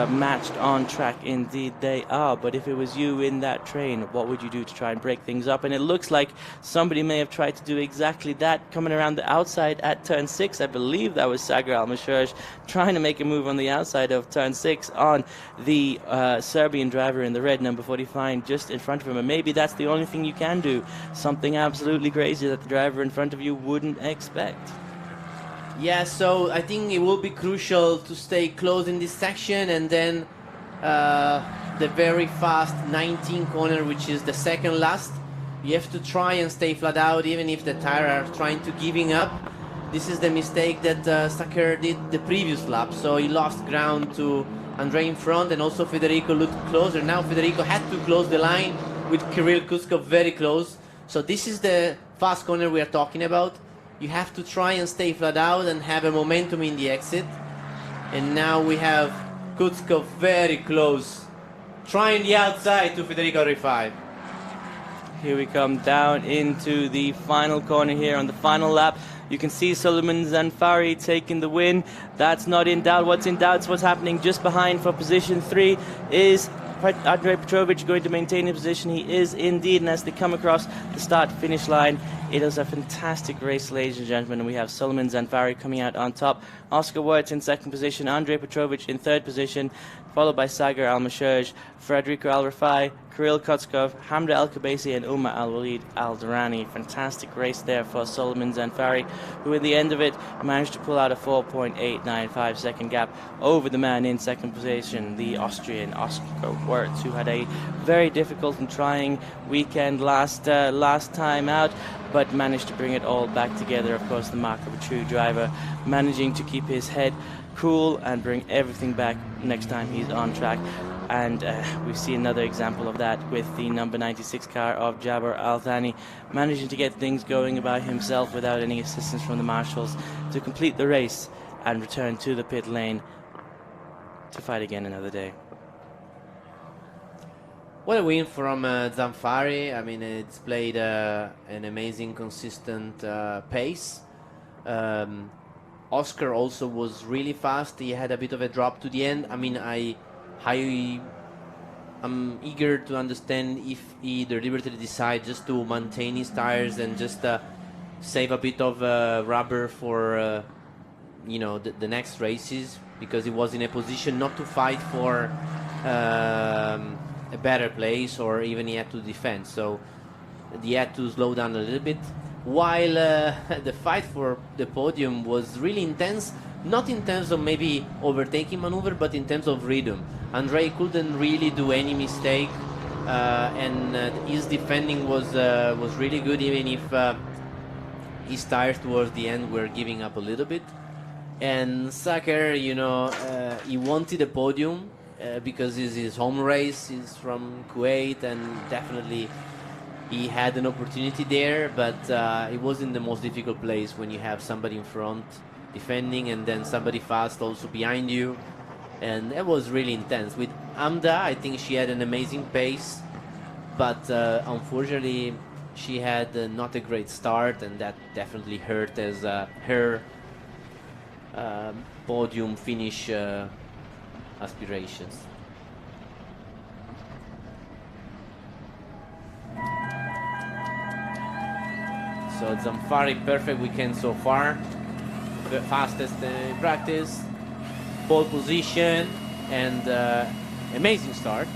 Speaker 1: matched on track. Indeed they are, but if it was you in that train, what would you do to try and break things up? And it looks like somebody may have tried to do exactly that, coming around the outside at turn 6. I believe that was Sagar Al-Mashaj trying to make a move on the outside of turn 6 on the Serbian driver in the red, number 45, just in front of him. And maybe that's the only thing you can do, something absolutely crazy that the driver in front of you wouldn't expect.
Speaker 2: Yeah, so I think it will be crucial to stay close in this section, and then the very fast 19 corner, which is the second last, you have to try and stay flat out, even if the tire are trying to giving up. This is the mistake that Saker did the previous lap, so he lost ground to Andrei in front, and also Federico looked closer. Now Federico had to close the line with Kirill Kuskov very close. So this is the fast corner we are talking about. You have to try and stay flat out and have a momentum in the exit. And now we have Kuskov very close, trying the outside to Federico Rifai.
Speaker 1: Here we come down into the final corner here on the final lap. You can see Suleiman Zanfari taking the win. That's not in doubt. What's in doubt is what's happening just behind for position 3. Is Andrei Petrovic going to maintain his position? He is indeed, and as they come across the start-finish line, it is a fantastic race, ladies and gentlemen, and we have Suleiman Zanfari coming out on top, Oscar Wirtz in second position, Andrei Petrovic in third position, followed by Sagar Al-Mashaj, Federico Al-Rafai, Kirill Kotskov, Hamda Al-Kabaisi and Umar Al-Walid Al-Durrani. Fantastic race there for Suleiman Zanfari, who in the end of it managed to pull out a 4.895 second gap over the man in second position, the Austrian Oscar Wirtz, who had a very difficult and trying weekend last time out, but managed to bring it all back together. Of course, the mark of a true driver, managing to keep his head cool and bring everything back next time he's on track. And we see another example of that with the number 96 car of Jabir Al-Thani, managing to get things going by himself without any assistance from the marshals to complete the race and return to the pit lane to fight again another day.
Speaker 2: What a win from Zanfari. I mean, it's played an amazing, consistent pace. Oscar also was really fast. He had a bit of a drop to the end. I mean, I'm eager to understand if he deliberately decided just to maintain his tires and just save a bit of rubber for the next races, because he was in a position not to fight for a better place, or even he had to defend. So he had to slow down a little bit, while the fight for the podium was really intense, not in terms of maybe overtaking maneuver, but in terms of rhythm. Andrei couldn't really do any mistake, and his defending was really good, even if his tires towards the end were giving up a little bit. And Saker, he wanted a podium because it's his home race. He's from Kuwait, and definitely he had an opportunity there, but it wasn't the most difficult place when you have somebody in front defending and then somebody fast also behind you. And it was really intense. With Amda, I think she had an amazing pace, but unfortunately she had not a great start, and that definitely hurt as her podium finish aspirations. So Zanfari, perfect weekend so far. The fastest in practice, pole position, and amazing start.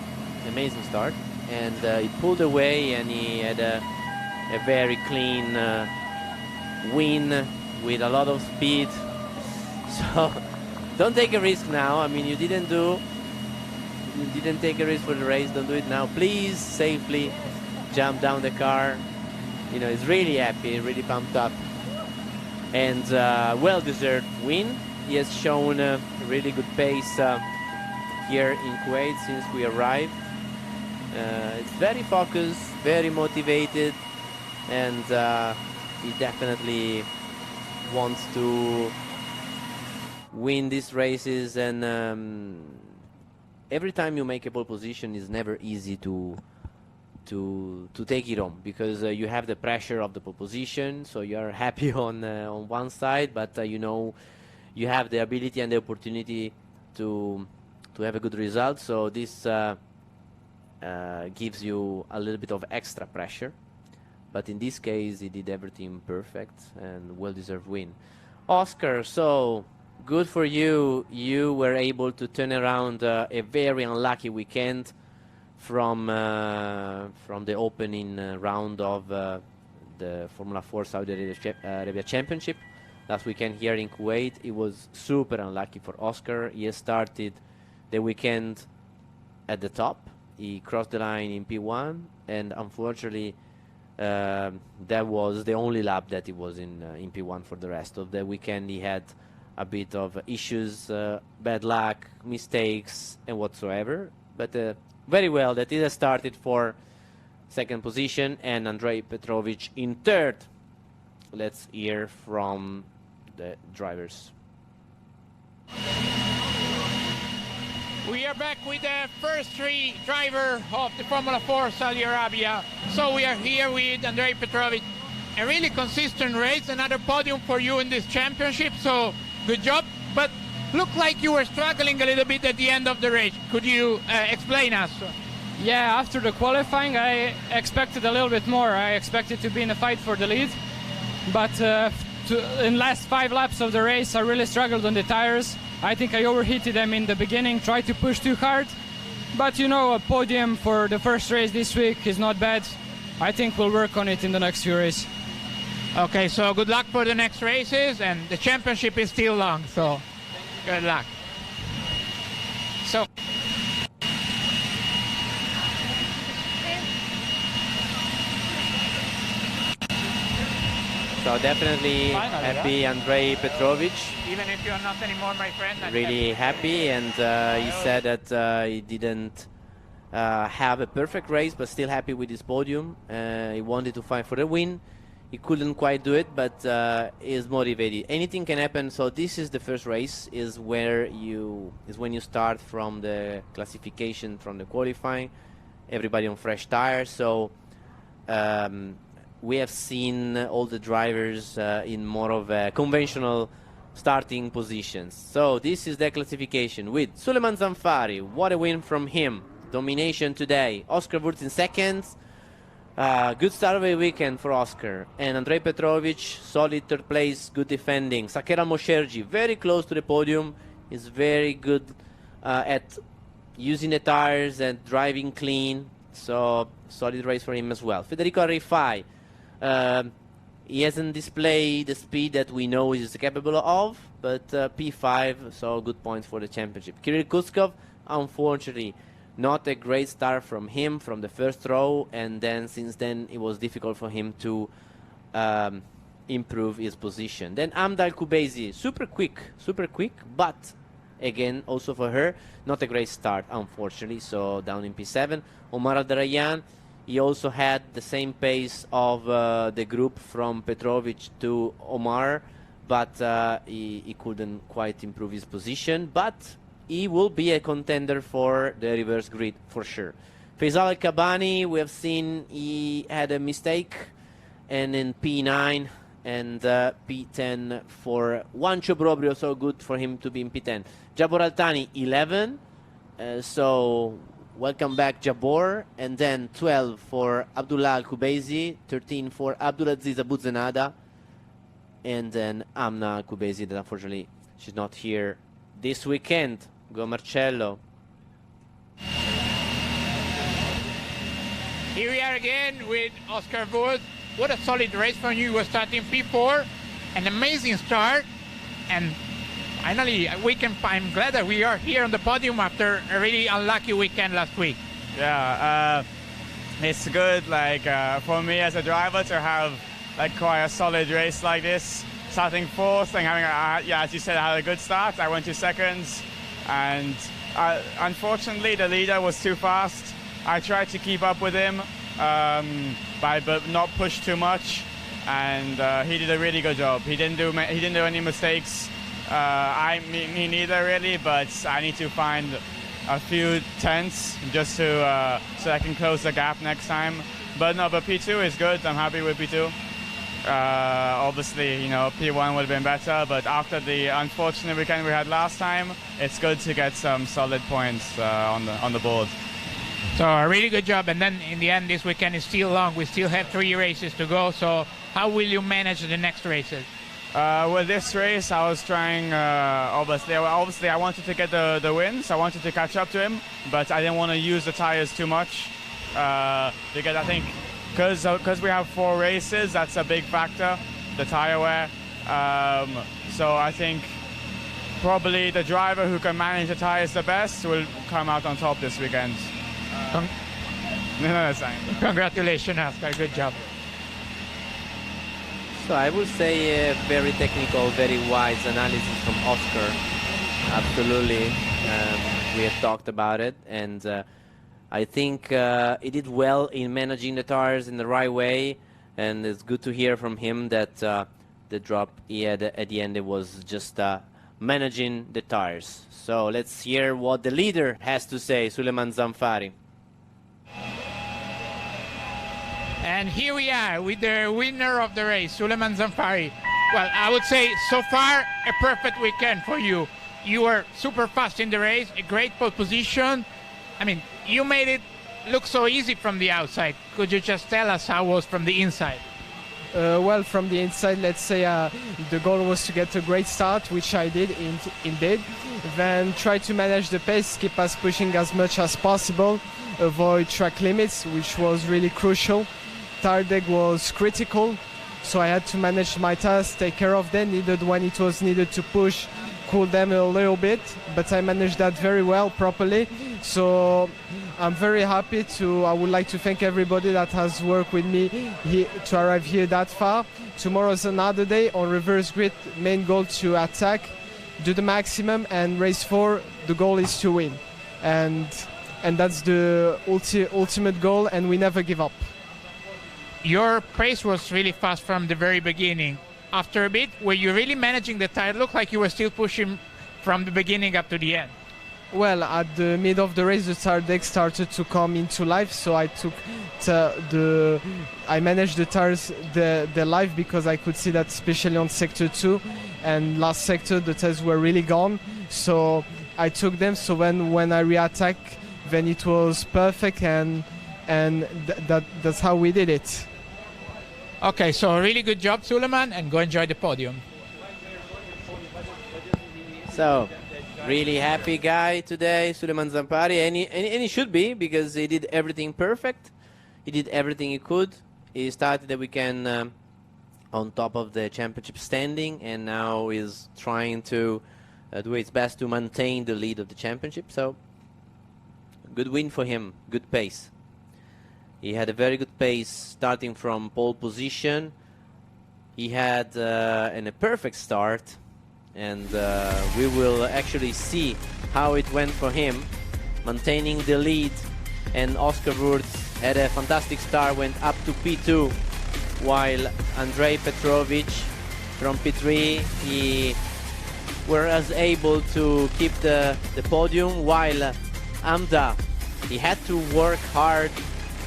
Speaker 2: And he pulled away, and he had a a very clean win with a lot of speed. So don't take a risk now. I mean, you didn't take a risk for the race. Don't do it now. Please safely jump down the car. You know, he's really happy, really pumped up, and well-deserved win. He has shown a really good pace here in Kuwait since we arrived. It's very focused, very motivated, and he definitely wants to win these races. And every time you make a pole position, it's never easy to take it home, because you have the pressure of the pole position, so you are happy on one side, but you know you have the ability and the opportunity to have a good result. So this gives you a little bit of extra pressure, but in this case he did everything perfect and well-deserved win. Oscar, so good for you. You were able to turn around a very unlucky weekend from the opening round of the Formula 4 Saudi Arabia Championship last weekend here in Kuwait. It was super unlucky for Oscar. He started the weekend at the top. He crossed the line in P1, and unfortunately that was the only lap that he was in P1 for the rest of the weekend. He had a bit of issues, bad luck, mistakes, and whatsoever. But very well that he has started for second position, and Andrei Petrovic in third. Let's hear from the drivers.
Speaker 3: We are back with the first three driver of the Formula 4 Saudi Arabia. So we are here with Andrei Petrovic. A really consistent race, another podium for you in this championship, so good job. But looked like you were struggling a little bit at the end of the race. Could you explain us?
Speaker 4: Yeah, after the qualifying I expected a little bit more. I expected to be in a fight for the lead, but in last 5 laps of the race I really struggled on the tires. I think I overheated them in the beginning, tried to push too hard, but you know, a podium for the first race this week is not bad. I think we'll work on it in the next few races.
Speaker 3: Okay, so good luck for the next races, and the championship is still long, so good luck. So
Speaker 2: definitely happy Andrei Petrovic.
Speaker 3: even if you're not anymore my friend, I'm
Speaker 2: Really happy, and he said that he didn't have a perfect race, but still happy with his podium. He wanted to fight for the win. He couldn't quite do it, but is motivated. Anything can happen. So this is the first race, is when you start from the classification, from the qualifying. Everybody on fresh tires. So we have seen all the drivers in more of a conventional starting positions. So this is the classification with Suleiman Zanfari. What a win from him. Domination today. Oscar Wurz in second. Good start of a weekend for Oscar. And Andrei Petrovic, solid third place, good defending. Saker Al-Mosherji, very close to the podium. Is very good at using the tires and driving clean. So solid race for him as well. Federico Arifai, he hasn't displayed the speed that we know he's capable of, but P5, so good points for the championship. Kirill Kuskov, unfortunately, not a great start from him from the first row, and then since then it was difficult for him to improve his position. Then Amdal Kubezi, super quick, but again, also for her, not a great start, unfortunately, so down in P7. Omar Al-Darayan, he also had the same pace of the group from Petrovic to Omar, but he couldn't quite improve his position, but he will be a contender for the reverse grid for sure. Faisal Al-Kabani, we have seen he had a mistake, and in P9 and P10 for Juancho Brobrio, so good for him to be in P10. Jabor Al-Thani, 11, so welcome back Jabor, and then 12 for Abdullah Al-Kubezi, 13 for Abdulaziz Abu Zenada, and then Amna Al-Kubezi, that unfortunately she's not here this weekend. Go Marcello.
Speaker 3: Here we are again with Oscar Wurz. what a solid race from you. You were starting P4, an amazing start, and finally, I'm glad that we are here on the podium after a really unlucky weekend last week.
Speaker 5: Yeah, it's good, like, for me as a driver to have like quite a solid race like this, starting fourth and having, yeah, as you said, I had a good start. I went to seconds, and unfortunately the leader was too fast. I tried to keep up with him, but not push too much, and he did a really good job. He didn't do any mistakes. Me neither really, but I need to find a few tenths just to so I can close the gap next time. But P2 is good. I'm happy with P2. Obviously, you know, P1 would have been better, but after the unfortunate weekend we had last time, it's good to get some solid points on the board.
Speaker 3: So a really good job, and then in the end this weekend is still long. We still have 3 races to go, so how will you manage the next races?
Speaker 5: With this race, I was trying, obviously I wanted to get the wins. I wanted to catch up to him, but I didn't want to use the tires too much, because I think because we have 4 races, that's a big factor, the tire wear. So I think probably the driver who can manage the tires the best will come out on top this weekend. That's fine.
Speaker 3: Congratulations, Oscar. Good job.
Speaker 2: So I would say a very technical, very wise analysis from Oscar. Absolutely. We have talked about it, and I think he did well in managing the tires in the right way, and it's good to hear from him that the drop he had at the end, it was just managing the tires. So let's hear what the leader has to say, Suleiman Zamfari.
Speaker 3: And here we are with the winner of the race, Suleiman Zamfari. Well, I would say so far a perfect weekend for you. You were super fast in the race, a great pole position. I mean, you made it look so easy from the outside. Could you just tell us how it was from the inside?
Speaker 6: Well, from the inside, let's say the goal was to get a great start, which I did indeed. Then try to manage the pace, keep us pushing as much as possible, avoid track limits, which was really crucial. Tire deck was critical, so I had to manage my tires, take care of them, needed when it was needed to push, cool them a little bit, but I managed that very well, properly. So I'm very happy I would like to thank everybody that has worked with me to arrive here that far. Tomorrow's another day on reverse grid, main goal to attack, do the maximum, and race 4, the goal is to win. And that's the ultimate goal, and we never give up.
Speaker 3: Your pace was really fast from the very beginning. After a bit, were you really managing the tire? It looked like you were still pushing from the beginning up to the end.
Speaker 6: Well, at the mid of the race, the tire deck started to come into life, so I took I managed the tires the life, because I could see that especially on sector 2 and last sector the tires were really gone. So I took them. So when I re-attack, then it was perfect, and that's how we did it.
Speaker 3: Okay, so a really good job, Suleiman, and go enjoy the podium.
Speaker 2: So, really happy guy today, Suleiman Zamfari, and he should be, because he did everything perfect. He did everything he could. He started the weekend on top of the championship standing, and now is trying to do his best to maintain the lead of the championship. So, good win for him, good pace. He had a very good pace starting from pole position. He had a perfect start, and we will actually see how it went for him, maintaining the lead. And Oscar Wurz had a fantastic start, went up to P2, while Andrei Petrovic from P3, he was able to keep the podium, while Amda, he had to work hard.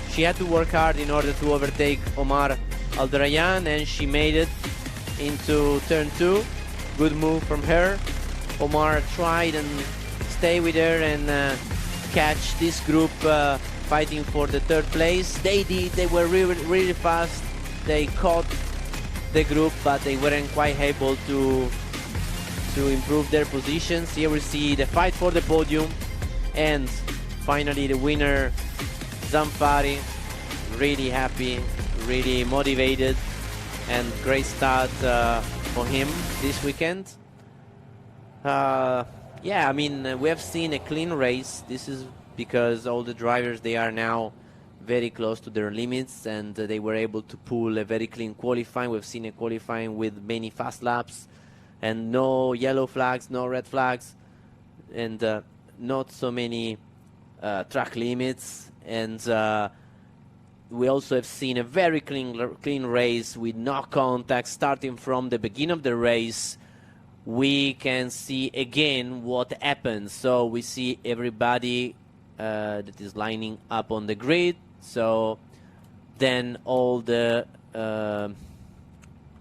Speaker 2: She had to work hard in order to overtake Omar Alderayan, and she made it into turn 2. Good move from her. Omar tried and stay with her and catch this group fighting for the 3rd place. They did. They were really fast. They caught the group, but they weren't quite able to improve their positions. Here we see the fight for the podium, and finally the winner, Zamfari. Really happy, really motivated, and great start for him this weekend. Yeah, I mean, we have seen a clean race. This is because all the drivers, they are now very close to their limits, and they were able to pull a very clean qualifying. We've seen a qualifying with many fast laps and no yellow flags, no red flags, and not so many track limits. And we also have seen a very clean race with no contact starting from the beginning of the race. We can see again what happens. So we see everybody that is lining up on the grid. So then all the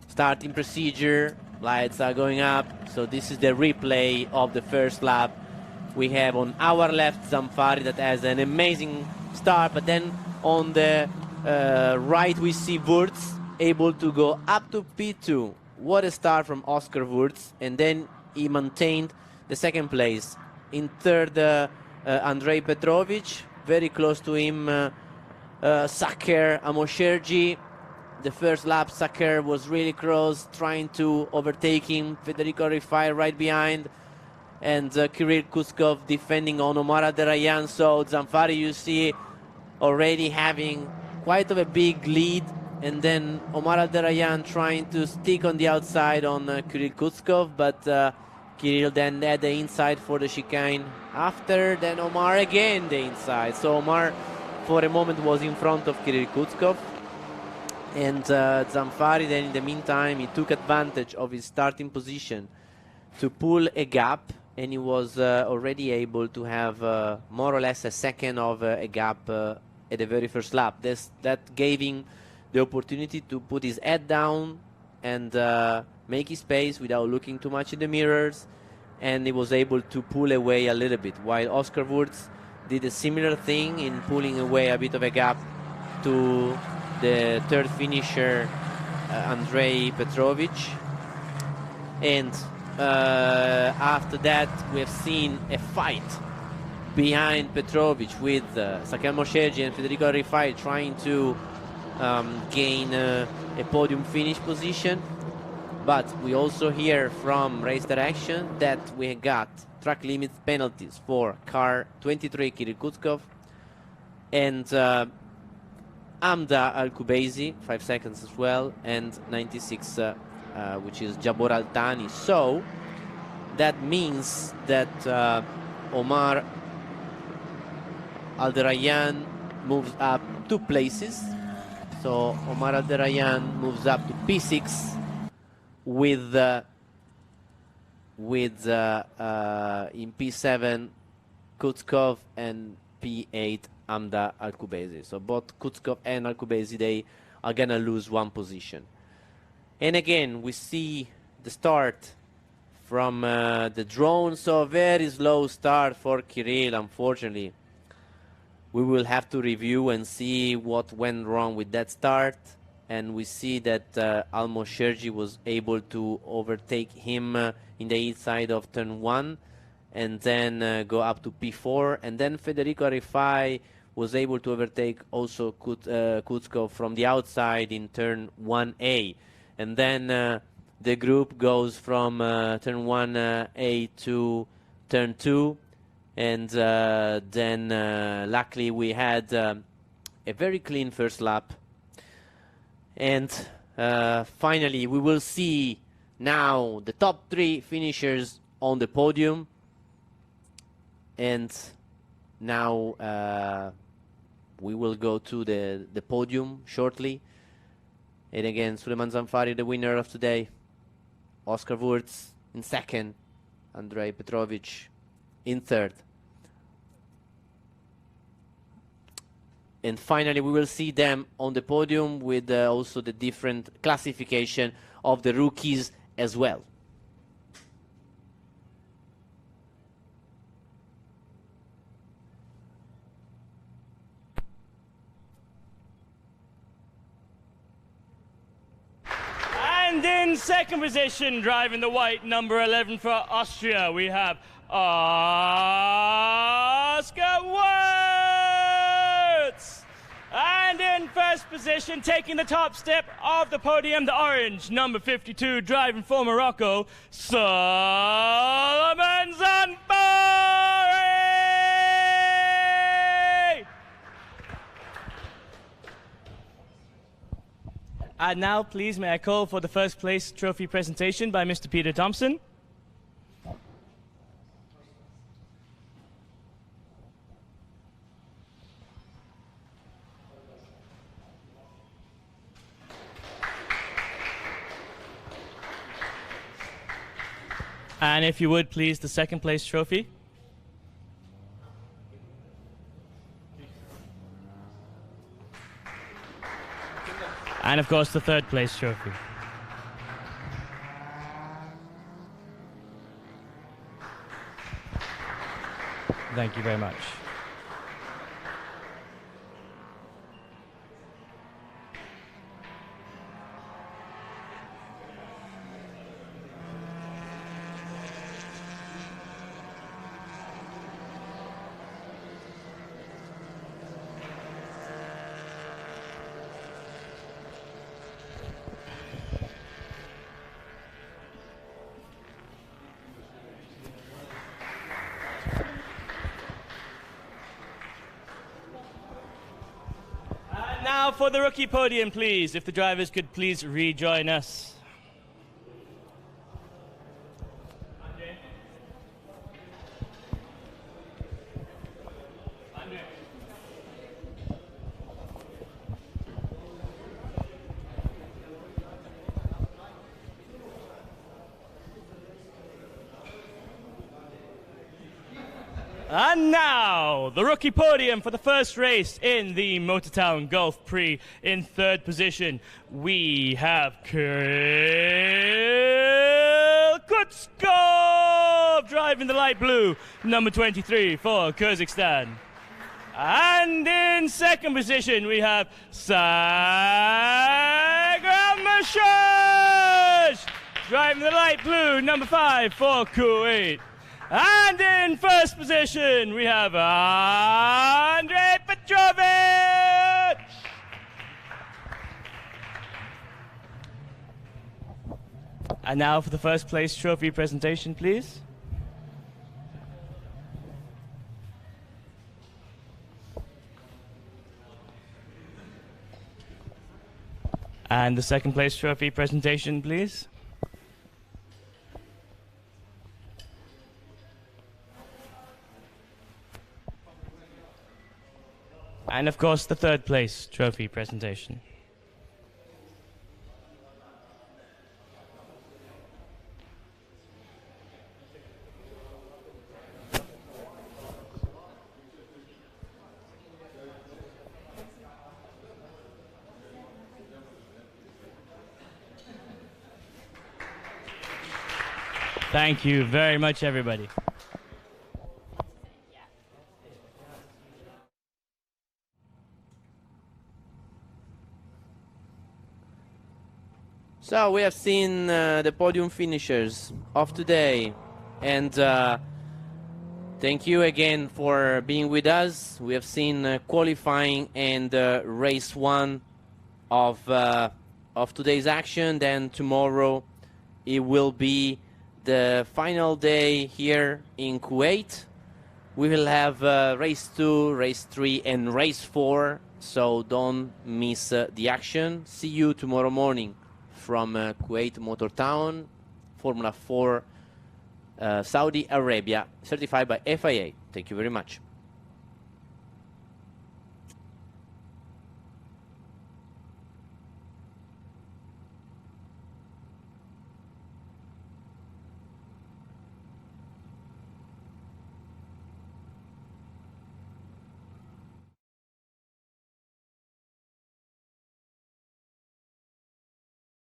Speaker 2: starting procedure, lights are going up. So this is the replay of the first lap. We have on our left Zamfari that has an amazing start, but then on the right we see Wurz able to go up to P2. What a start from Oscar Wurz, and then he maintained the second place. In third, Andrei Petrovic, very close to him, Saker Amoshergi. The first lap, Saker was really close, trying to overtake him. Federico Rifai right behind, and Kirill Kuskov defending on Omar Abderrahyan. So Zamfari, you see, already having quite of a big lead. And then Omar Abderrahyan trying to stick on the outside on Kirill Kuskov, but Kirill then had the inside for the chicane. After, then Omar again the inside. So Omar, for a moment, was in front of Kirill Kuskov. And Zamfari then, in the meantime, he took advantage of his starting position to pull a gap, and he was already able to have more or less a second of a gap at the very first lap. That gave him the opportunity to put his head down and make his pace without looking too much in the mirrors, and he was able to pull away a little bit, while Oscar Wurz did a similar thing in pulling away a bit of a gap to the third finisher, Andrei Petrovic. And after that, we have seen a fight behind Petrovic with Saker Moshergi and Federico Rifai trying to gain a podium finish position. But we also hear from race direction that we got track limits penalties for car 23 Kirill Kuskov and Amda Al-Kubaisi, 5 seconds as well, and 96 which is Jabor Al-Thani. So that means that Omar Abderrahyan moves up 2 places. So Omar Abderrahyan moves up to P6 with in P7 Kuskov and P8 Amda Al-Kubaisi. So both Kuskov and Al-Kubaisi, they are gonna lose 1 position. And again, we see the start from the drone. So very slow start for Kirill, unfortunately. We will have to review and see what went wrong with that start. And we see that Al-Moshergi was able to overtake him in the inside of turn 1 and then go up to P4. And then Federico Rifai was able to overtake also Kuskov from the outside in turn 1A. And then the group goes from turn 1A to turn 2. And then luckily we had a very clean first lap. And finally we will see now the top 3 finishers on the podium. And now we will go to the podium shortly. And again, Suleiman Zamfari, the winner of today. Oscar Wurz in second. Andrei Petrovic in third. And finally, we will see them on the podium with also the different classification of the rookies as well.
Speaker 7: And in second position, driving the white, number 11 for Austria, we have Oscar Wurz. And in first first position, taking the top step of the podium, the orange, number 52, driving for Morocco, Solomon Zanfari! And now, please, may I call for the first place trophy presentation by Mr. Peter Thompson. And if you would, please, the second place trophy. And of course, the third place trophy. Thank you very much. Now for the rookie podium, please. If the drivers could please rejoin us. And now, the rookie podium for the first race in the Motor Town Gulf Prix. In third position, we have Kirill Kutskov driving the light blue, number 23 for Kazakhstan. And in second position, we have Sagram driving the light blue, number 5 for Kuwait. And in first position, we have Andrei Petrovich. And now for the first place trophy presentation, please. And the second place trophy presentation, please. And of course, the third place trophy presentation. Thank you very much, everybody.
Speaker 2: So we have seen the podium finishers of today, and thank you again for being with us. We have seen qualifying and race 1 of today's action. Then tomorrow it will be the final day here in Kuwait. We will have race 2, race 3, and race 4. So don't miss the action. See you tomorrow morning from Kuwait Motor Town, Formula 4 Saudi Arabia, certified by FIA. Thank you very much.